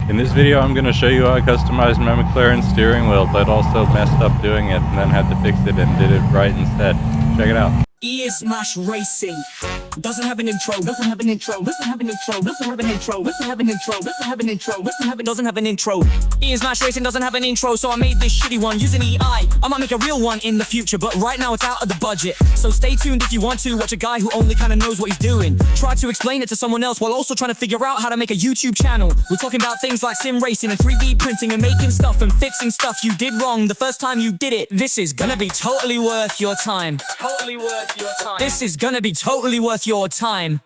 In this video I'm going to show you how I customized my McLaren steering wheel, but also messed up doing it and then had to fix it and did it right instead. Check it out. Racing doesn't have an intro, doesn't have an intro, doesn't have an intro, doesn't have an intro, doesn't have an intro, doesn't have an intro, doesn't have an intro. Racing doesn't have an intro, so I made this shitty one using EI. I might make a real one in the future, but right now it's out of the budget. So stay tuned if you want to watch a guy who only kind of knows what he's doing. Try to explain it to someone else while also trying to figure out how to make a YouTube channel. We're talking about things like sim racing and 3D printing and making stuff and fixing stuff you did wrong the first time you did it. This is gonna be totally worth your time. Totally worth your time. This is gonna be totally worth your time.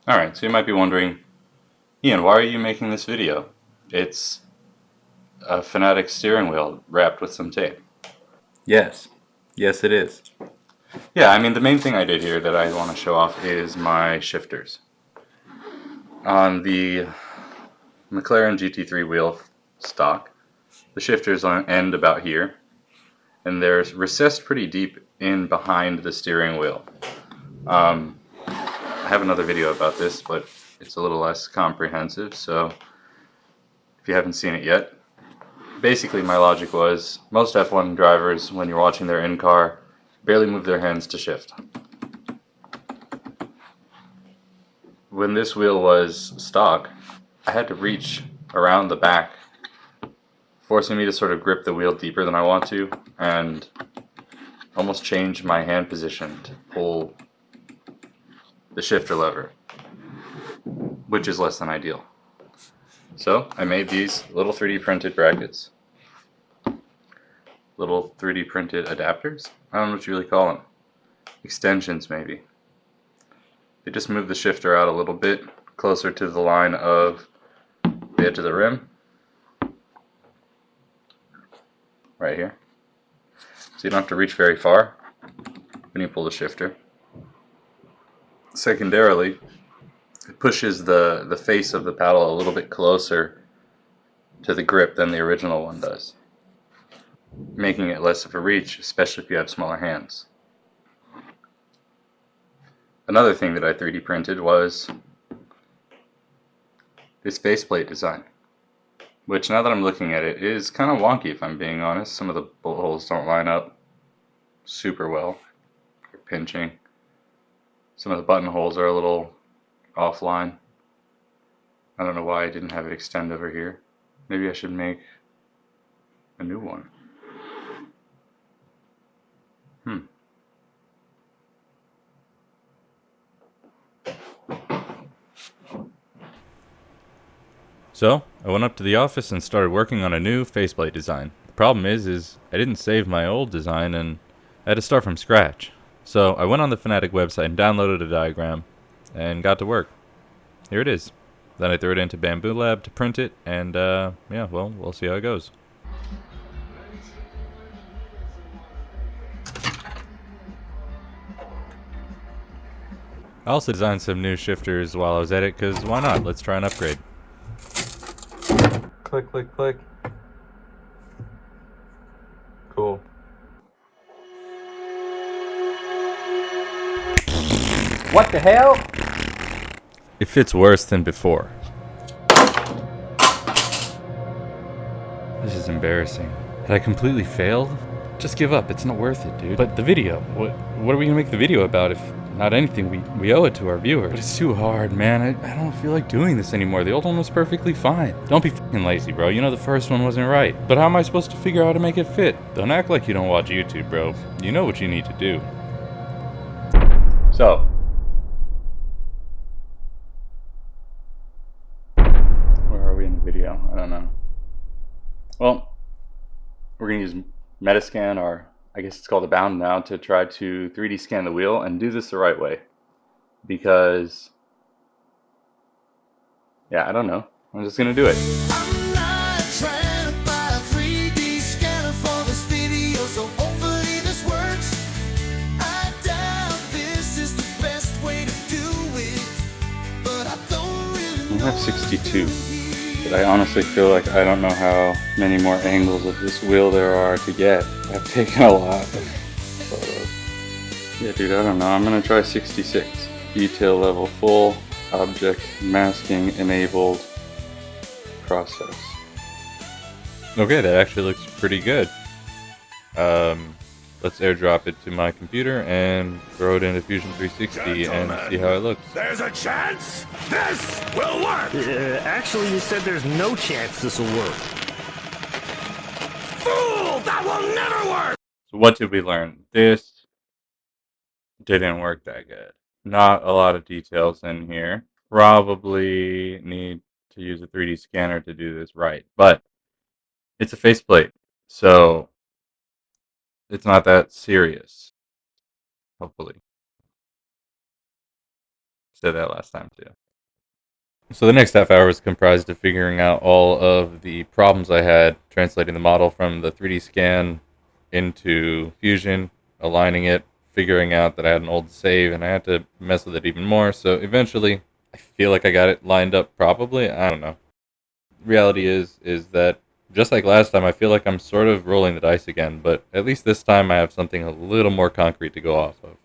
Alright, so you might be wondering, Ian, why are you making this video? It's a Fanatec steering wheel wrapped with some tape. Yes. Yes, it is. Yeah, I mean, the main thing I did here that I want to show off is my shifters. On the McLaren GT3 wheel stock, the shifters end about here, and they're recessed pretty deep in behind the steering wheel. I have another video about this, but it's a little less comprehensive, so if you haven't seen it yet, basically my logic was most F1 drivers, when you're watching their in-car, barely move their hands to shift. When this wheel was stock, I had to reach around the back, forcing me to sort of grip the wheel deeper than I want to, and almost change my hand position to pull the shifter lever, which is less than ideal. So I made these little 3D printed brackets, little 3D printed adapters. I don't know what you really call them. Extensions, maybe. They just move the shifter out a little bit closer to the line of the edge of the rim, right here. So you don't have to reach very far when you pull the shifter. Secondarily, it pushes the face of the paddle a little bit closer to the grip than the original one does, making it less of a reach, especially if you have smaller hands. Another thing that I 3D printed was this faceplate design, which now that I'm looking at it is kind of wonky, if I'm being honest. Some of the bolt holes don't line up super well. They're pinching. Some of the button holes are a little offline. I don't know why I didn't have it extend over here. Maybe I should make a new one. So, I went up to the office and started working on a new faceplate design. The problem is I didn't save my old design and I had to start from scratch. So, I went on the Fanatec website and downloaded a diagram and got to work. Here it is. Then I threw it into bambulab to print it, and yeah, well, we'll see how it goes. I also designed some new shifters while I was at it, because why not? Let's try an upgrade. Click, click, click. Cool. What the hell? It fits worse than before. This is embarrassing. Had I completely failed? Just give up, it's not worth it, dude. But the video, what are we gonna make the video about if not anything? We owe it to our viewers. But it's too hard, man. I don't feel like doing this anymore. The old one was perfectly fine. Don't be fucking lazy, bro. You know the first one wasn't right. But how am I supposed to figure out how to make it fit? Don't act like you don't watch YouTube, bro. You know what you need to do. So, where are we in the video? I don't know. Well, we're gonna use Metascan, or I guess it's called a bound now, to try to 3D scan the wheel and do this the right way. Because, yeah, I don't know. I'm just gonna do it. I'm not trying to buy a 3D scanner for this video, so hopefully this works. I doubt this is the best way to do it, but I don't really know. I have 62, but I honestly feel like I don't know how many more angles of this wheel there are to get. I've taken a lot of photos. Yeah, dude, I don't know. I'm gonna try 66. Detail level full, object masking enabled, process. Okay, that actually looks pretty good. Let's airdrop it to my computer and throw it into Fusion 360 and see how it looks. There's a chance this will work! Actually, you said there's no chance this will work. Fool! That will never work! So what did we learn? This didn't work that good. Not a lot of details in here. Probably need to use a 3D scanner to do this right. But it's a faceplate, so it's not that serious. Hopefully. Said that last time too. So the next half hour was comprised of figuring out all of the problems I had translating the model from the 3D scan into Fusion, aligning it, figuring out that I had an old save, and I had to mess with it even more. So eventually, I feel like I got it lined up probably. I don't know. Reality is that just like last time, I feel like I'm sort of rolling the dice again, but at least this time I have something a little more concrete to go off of.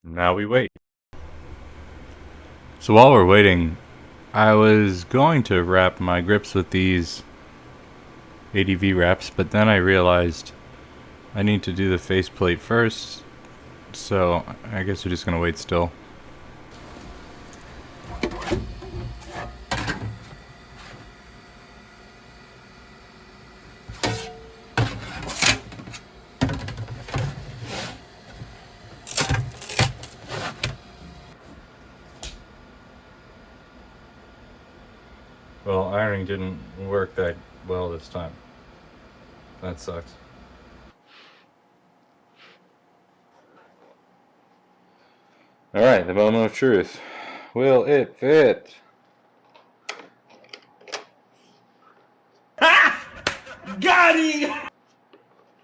Now we wait. So while we're waiting, I was going to wrap my grips with these ADV wraps, but then I realized I need to do the faceplate first, so I guess we're just going to wait still. Well, ironing didn't work that well this time. That sucks. Alright, the moment of truth. Will it fit? Got him!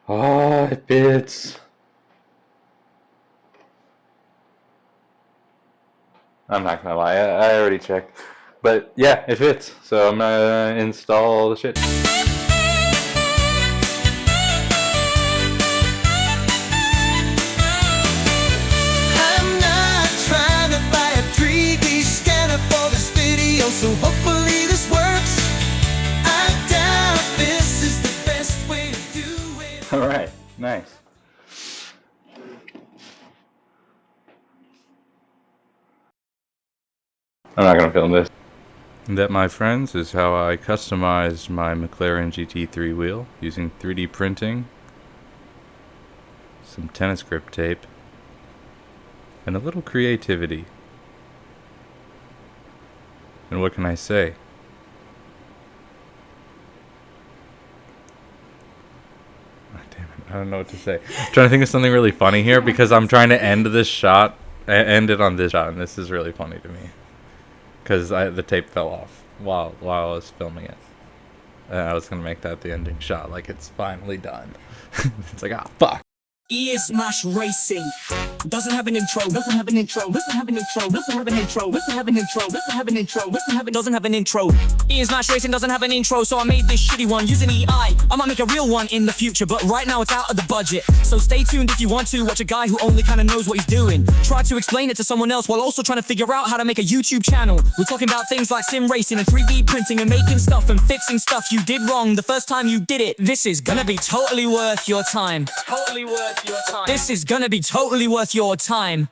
Ah, it fits. I'm not gonna lie, I already checked. But yeah, it fits. So I'm gonna install all the shit. I'm not trying to buy a 3D scanner for this video, so hopefully this works. I doubt this is the best way to do it. Alright, nice. I'm not gonna film this. That, my friends, is how I customized my McLaren GT3 wheel using 3D printing, some tennis grip tape, and a little creativity. And what can I say? Oh, damn it, I don't know what to say. I'm trying to think of something really funny here because I'm trying to end this shot, end it on this shot, and this is really funny to me. Because the tape fell off while I was filming it. And I was going to make that the ending shot, like it's finally done. It's like, ah, fuck. Is Smash Racing doesn't have an intro, doesn't have an intro, doesn't have an intro, doesn't have an intro, doesn't have an intro, doesn't have an intro, doesn't have an intro. Is Smash Racing doesn't have an intro, so I made this shitty one using EI. I might make a real one in the future, but right now it's out of the budget. So stay tuned if you want to watch a guy who only kind of knows what he's doing. Try to explain it to someone else while also trying to figure out how to make a YouTube channel. We're talking about things like sim racing and 3D printing and making stuff and fixing stuff you did wrong the first time you did it. This is gonna be totally worth your time. Totally worth your time. This is gonna be totally worth your time.